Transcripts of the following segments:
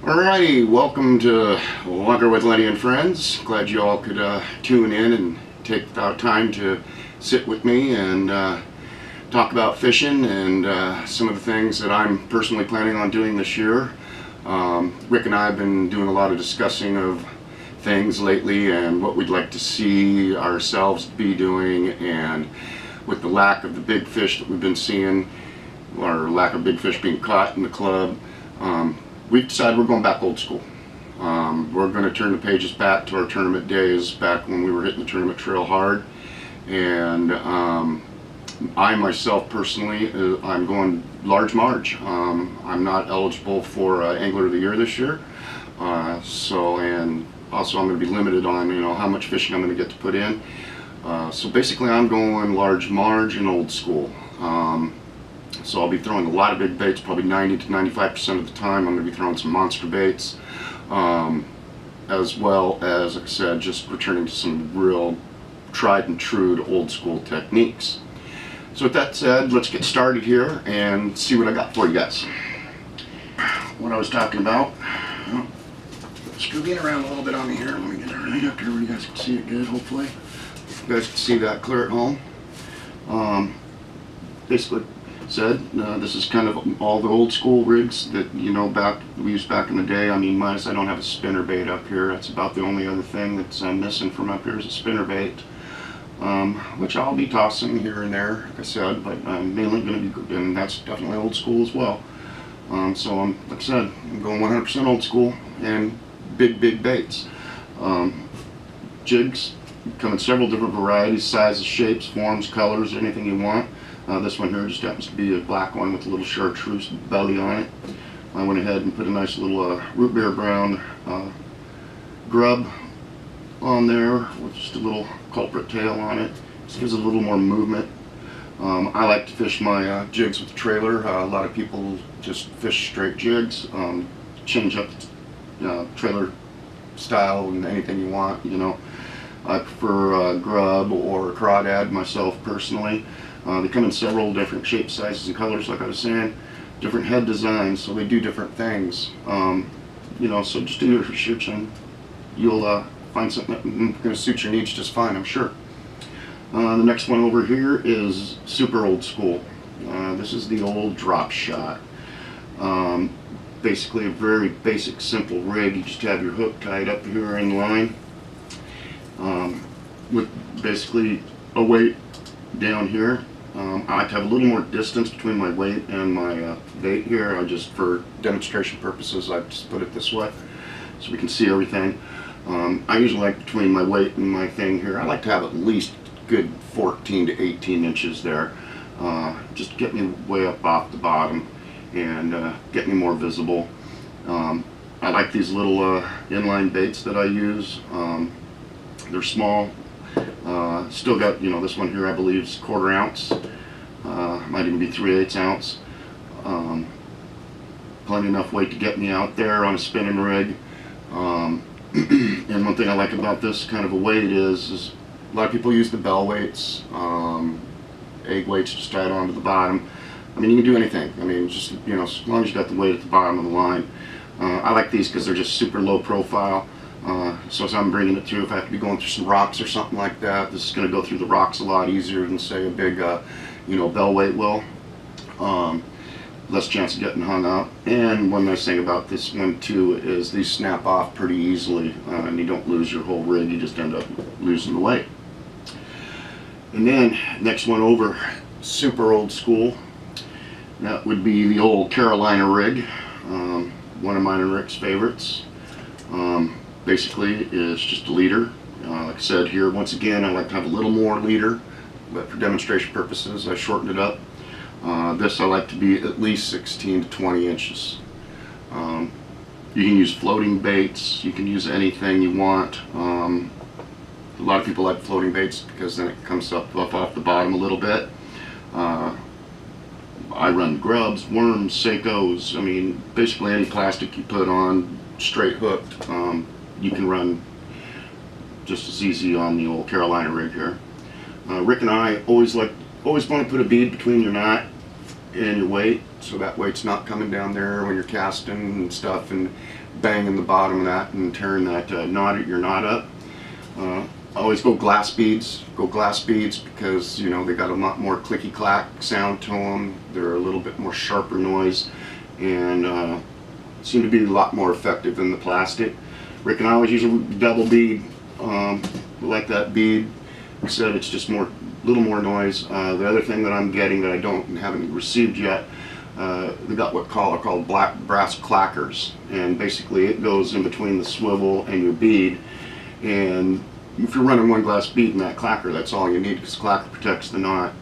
Alrighty, welcome to Lunker with Lenny and Friends. Glad you all could tune in and take the time to sit with me and talk about fishing and some of the things that I'm personally planning on doing this year. Rick and I have been doing a lot of discussing of things lately and what we'd like to see ourselves be doing, and with the lack of the big fish that we've been seeing, or lack of big fish being caught in the club, we've decided we're going back old school. We're going to turn the pages back to our tournament days, back when we were hitting the tournament trail hard. And I myself personally, I'm going large marge. I'm not eligible for Angler of the Year this year. And also I'm going to be limited on how much fishing I'm going to get to put in. So basically I'm going large marge and old school. So I'll be throwing a lot of big baits, probably 90 to 95% of the time. I'm going to be throwing some monster baits, as well as, like I said, just returning to some real tried and true to old school techniques. So with that said, let's get started here and see what I got for you guys. What I was talking about, scooting around a little bit on me here. Let me get it right up here where you guys can see it good, hopefully. You guys can see that clear at home. Basically said, this is kind of all the old school rigs that we used back in the day. I mean, minus I don't have a spinner bait up here. That's about the only other thing that's missing from up here is a spinner bait, which I'll be tossing here and there, like I said, but I'm mainly going to be, and that's definitely old school as well. So like I said, I'm going 100% old school and big baits. Jigs come in several different varieties, sizes, shapes, forms, colors, anything you want. This one here just happens to be a black one with a little chartreuse belly on it. I went ahead and put a nice little root beer brown grub on there with just a little culprit tail on it. Just gives it a little more movement. I like to fish my jigs with the trailer. A lot of people just fish straight jigs. Change up trailer style and anything you want. I prefer grub or crawdad myself personally. They come in several different shapes, sizes, and colors, like I was saying. Different head designs, so they do different things. So just do your research and you'll find something that's going to suit your needs just fine, I'm sure. The next one over here is super old school. This is the old drop shot. Basically a very basic, simple rig. You just have your hook tied up here in line, with basically a weight down here. I like to have a little more distance between my weight and my bait here. For demonstration purposes, I just put it this way so we can see everything. I usually like between my weight and my thing here, I like to have at least good 14 to 18 inches there. Just to get me way up off the bottom and get me more visible. I like these little inline baits that I use. They're small. Still got, this one here I believe is 1/4 ounce. Might even be 3/8 ounce. Plenty enough weight to get me out there on a spinning rig. And one thing I like about this kind of a weight is a lot of people use the bell weights, egg weights just tied onto the bottom. I mean, you can do anything. I mean, just as long as you got the weight at the bottom of the line. I like these because they're just super low profile. So as I'm bringing it through, if I have to be going through some rocks or something like that, this is going to go through the rocks a lot easier than say a big, bell weight will. Less chance of getting hung up. And one nice thing about this one too is these snap off pretty easily, and you don't lose your whole rig. You just end up losing the weight. And then next one over, super old school. That would be the old Carolina rig. One of mine and Rick's favorites. Basically it's just a leader. Like I said here, once again, I like to have a little more leader, but for demonstration purposes I shortened it up. This I like to be at least 16 to 20 inches. You can use floating baits, you can use anything you want. A lot of people like floating baits because then it comes up off the bottom a little bit. I run grubs, worms, Seikos. I mean, basically any plastic you put on straight hooked, you can run just as easy on the old Carolina rig here. Rick and I always want to put a bead between your knot and your weight, so that way it's not coming down there when you're casting and stuff, and banging the bottom of that and tearing that your knot up. Always go glass beads. Go glass beads because, you know, they got a lot more clicky clack sound to them. They're a little bit more sharper noise, and seem to be a lot more effective than the plastic. Rick and I always use a double bead. Like that bead. Like I said, it's just a little more noise. The other thing that I'm getting that I haven't received yet, they got what are called black brass clackers, and basically it goes in between the swivel and your bead, and if you're running one glass bead in that clacker, that's all you need, because the clacker protects the knot.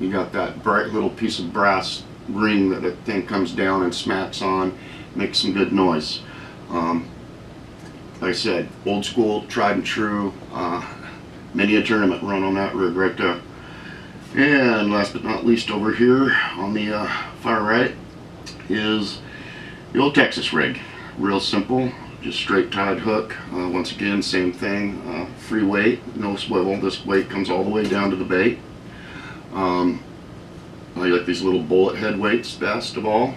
You got that bright little piece of brass ring that thing comes down and smacks on, makes some good noise. Like I said, old school, tried and true, many a tournament run on that rig right there. And last but not least, over here on the far right is the old Texas rig. Real simple, just straight tied hook. Once again, same thing, free weight, no swivel. This weight comes all the way down to the bait. I like these little bullet head weights best of all.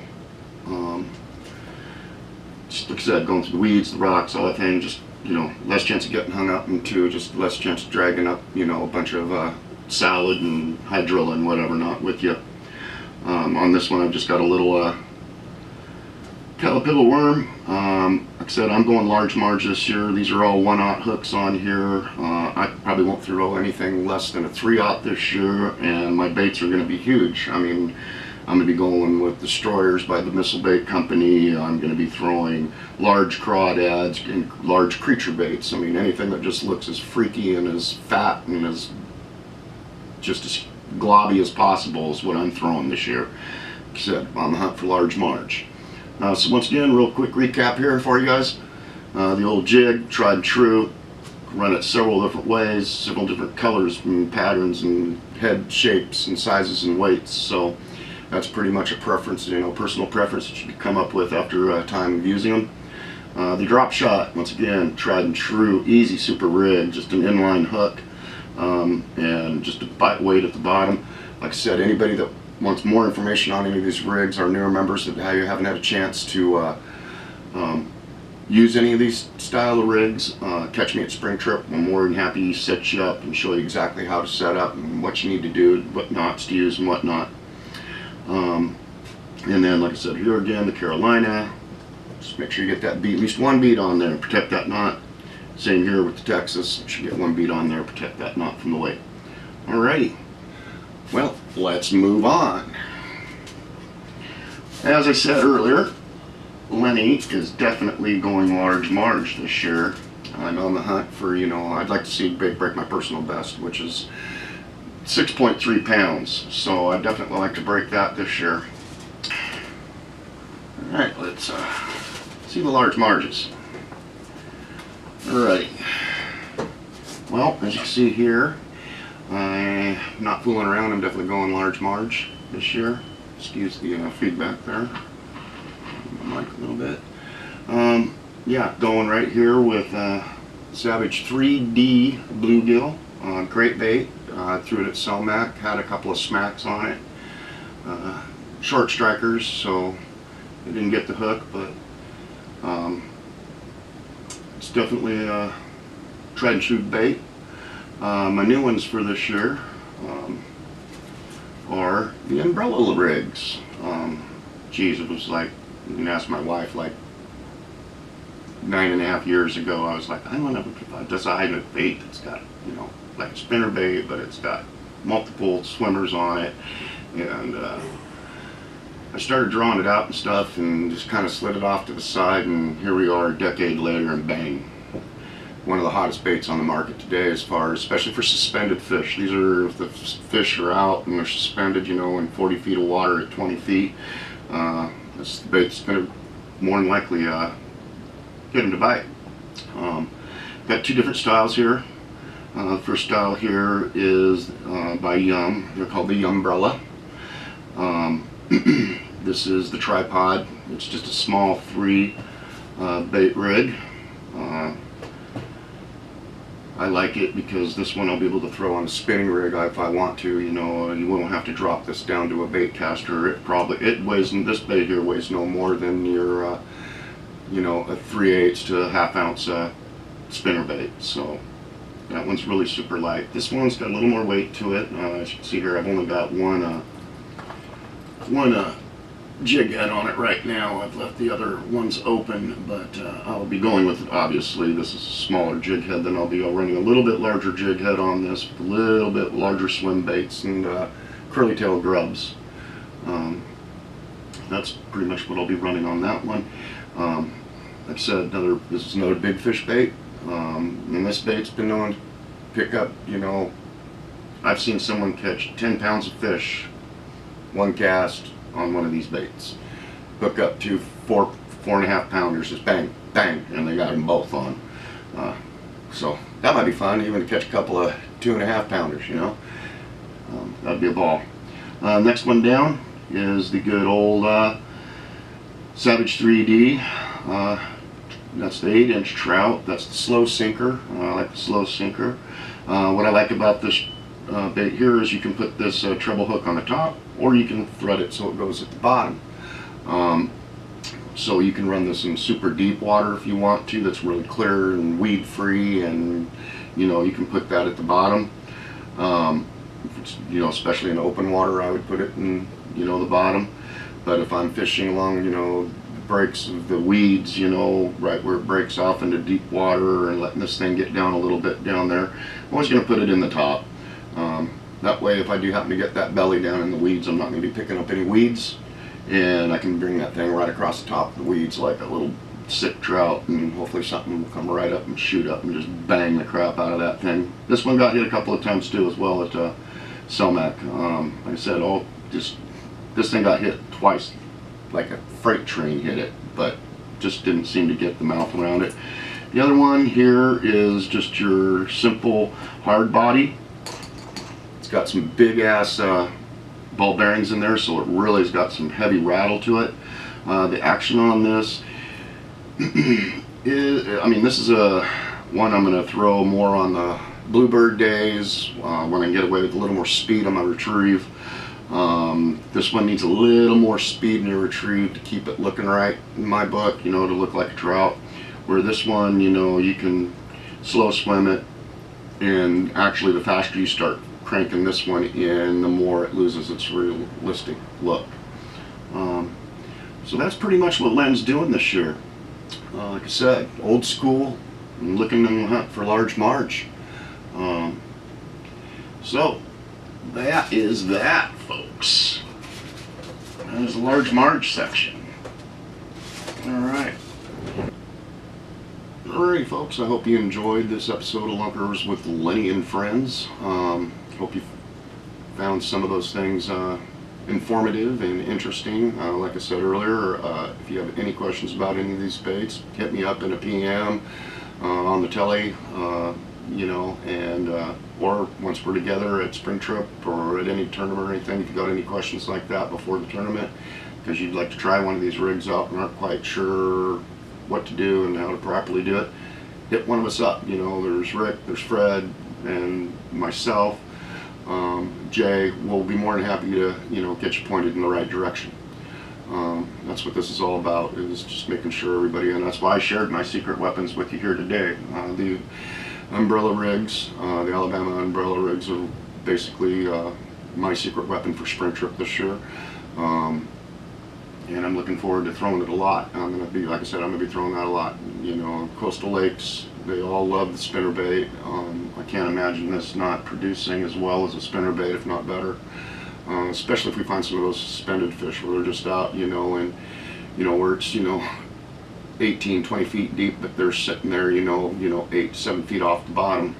Just like I said, going through the weeds, the rocks, all that thing, just, you know, less chance of getting hung up, and two, just less chance of dragging up, you know, a bunch of salad and hydrilla and whatever not with you. On this one, I've just got a little caterpillar worm. Like I said, I'm going large marge this year. These are all 1/0 hooks on here. I probably won't throw anything less than a 3/0 this year, and my baits are going to be huge. I mean, I'm going to be going with Destroyers by the Missile Bait Company. I'm going to be throwing large crawdads and large creature baits. I mean, anything that just looks as freaky and as fat and as just as globby as possible is what I'm throwing this year. Like I said, on the hunt for large marge. So once again, real quick recap here for you guys. The old jig, tried and true. Run it several different ways, several different colors and patterns and head shapes and sizes and weights. So that's pretty much a preference, you know, personal preference that you come up with after a time of using them. The drop shot, once again, tried and true, easy super rig, just an inline hook, and just a bite weight at the bottom. Like I said, anybody that wants more information on any of these rigs, our newer members that you haven't had a chance to use any of these style of rigs, catch me at Spring Trip. I'm more than happy to set you up and show you exactly how to set up and what you need to do, what knots to use and whatnot. And then, like I said, here again, the Carolina. Just make sure you get that bead, at least one bead on there, and protect that knot. Same here with the Texas. You should get one bead on there, protect that knot from the weight. Alrighty. Well, let's move on. As I said earlier, Lenny is definitely going large marge this year. I'm on the hunt for, you know, I'd like to see big break my personal best, which is 6.3 pounds. So I'd definitely like to break that this year. Alright, let's see the large marges. Alrighty. Well, as you can see here, I'm not fooling around. I'm definitely going large marge this year. Excuse the feedback there. My mic a little bit. Yeah, going right here with Savage 3D bluegill. Great bait. Threw it at Selmac. Had a couple of smacks on it. Short strikers, so I didn't get the hook, but it's definitely a tried and true bait. My new ones for this year are the umbrella rigs. Geez, it was like, you can ask my wife, like 9.5 years ago, I was like, I want to design a bait that's got, you know, like a spinner bait, but it's got multiple swimmers on it. And I started drawing it out and stuff and just kind of slid it off to the side, and here we are a decade later, and bang. One of the hottest baits on the market today, as far as, especially for suspended fish. These are, if the fish are out and they're suspended, you know, in 40 feet of water at 20 feet, this bait's going to more than likely get them to bite. Got two different styles here. The first style here is by Yum. They're called the Umbrella. This is the tripod. It's just a small free bait rig. I like it because this one I'll be able to throw on a spinning rig if I want to. You know, you won't have to drop this down to a bait caster. It weighs, this bait here weighs no more than your you know, a 3/8 to a ½ ounce spinnerbait. So that one's really super light. This one's got a little more weight to it. As you can see here, I've only got one jig head on it right now. I've left the other ones open, but I'll be going with, obviously, this is a smaller jig head, then I'll be running a little bit larger jig head on this, with a little bit larger swim baits and curly tail grubs. That's pretty much what I'll be running on that one. Like I said, this is another big fish bait, and this bait's been known to pick up, you know, I've seen someone catch 10 pounds of fish, one cast on one of these baits. Hook up to 4.5 pounders, just bang, bang, and they got them both on. So that might be fun, even to catch a couple of 2.5 pounders, you know. That'd be a ball. Next one down is the good old Savage 3D. That's the 8-inch trout. That's the slow sinker. I like the slow sinker. What I like about this bait here is you can put this treble hook on the top, or you can thread it so it goes at the bottom. So you can run this in super deep water if you want to, that's really clear and weed free, and you know, you can put that at the bottom. If it's, you know, especially in open water, I would put it in, you know, the bottom. But if I'm fishing along, you know, the breaks of the weeds, you know, right where it breaks off into deep water, and letting this thing get down a little bit down there, I'm always going to put it in the top. That way, if I do happen to get that belly down in the weeds, I'm not going to be picking up any weeds, and I can bring that thing right across the top of the weeds like a little sick trout, and hopefully something will come right up and shoot up and just bang the crap out of that thing. This one got hit a couple of times too, as well, at Selmac. Like I said, this thing got hit twice, like a freight train hit it, but just didn't seem to get the mouth around it. The other one here is just your simple hard body. It's got some big ass ball bearings in there, so it really has got some heavy rattle to it. The action on this is, I mean, this is a one I'm going to throw more on the bluebird days, when I get away with a little more speed on my retrieve. This one needs a little more speed in your retrieve to keep it looking right, in my book, you know, to look like a trout. Where this one, you know, you can slow swim it, and actually the faster you start cranking this one in, the more it loses its realistic look. So that's pretty much what Len's doing this year. Like I said, old school, and looking to hunt for large marge. So that is that, folks. That is the large marge section. Alright. Alright, folks, I hope you enjoyed this episode of Lunkers with Lenny and Friends. Hope you found some of those things informative and interesting. Like I said earlier, if you have any questions about any of these baits, hit me up in a PM on the telly, you know, and or once we're together at spring trip or at any tournament or anything, if you got any questions like that before the tournament, because you'd like to try one of these rigs out and aren't quite sure what to do and how to properly do it, hit one of us up. You know, there's Rick, there's Fred, and myself. Jay will be more than happy to, you know, get you pointed in the right direction. That's what this is all about, is just making sure everybody, and that's why I shared my secret weapons with you here today. The umbrella rigs, the Alabama umbrella rigs, are basically my secret weapon for spring trip this year. And I'm looking forward to throwing it a lot. I'm going to be, like I said, I'm going to be throwing that a lot. You know, coastal lakes, they all love the spinnerbait. I can't imagine this not producing as well as a spinnerbait, if not better. Especially if we find some of those suspended fish where they're just out, you know, and, you know, where it's, you know, 18, 20 feet deep, but they're sitting there, you know, 8, 7 feet off the bottom.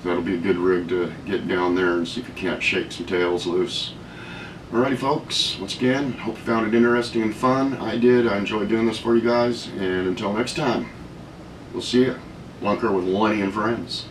That'll be a good rig to get down there and see if you can't shake some tails loose. Alrighty, folks, once again, hope you found it interesting and fun. I did. I enjoyed doing this for you guys, and until next time, we'll see you. Lunker with Lenny and Friends.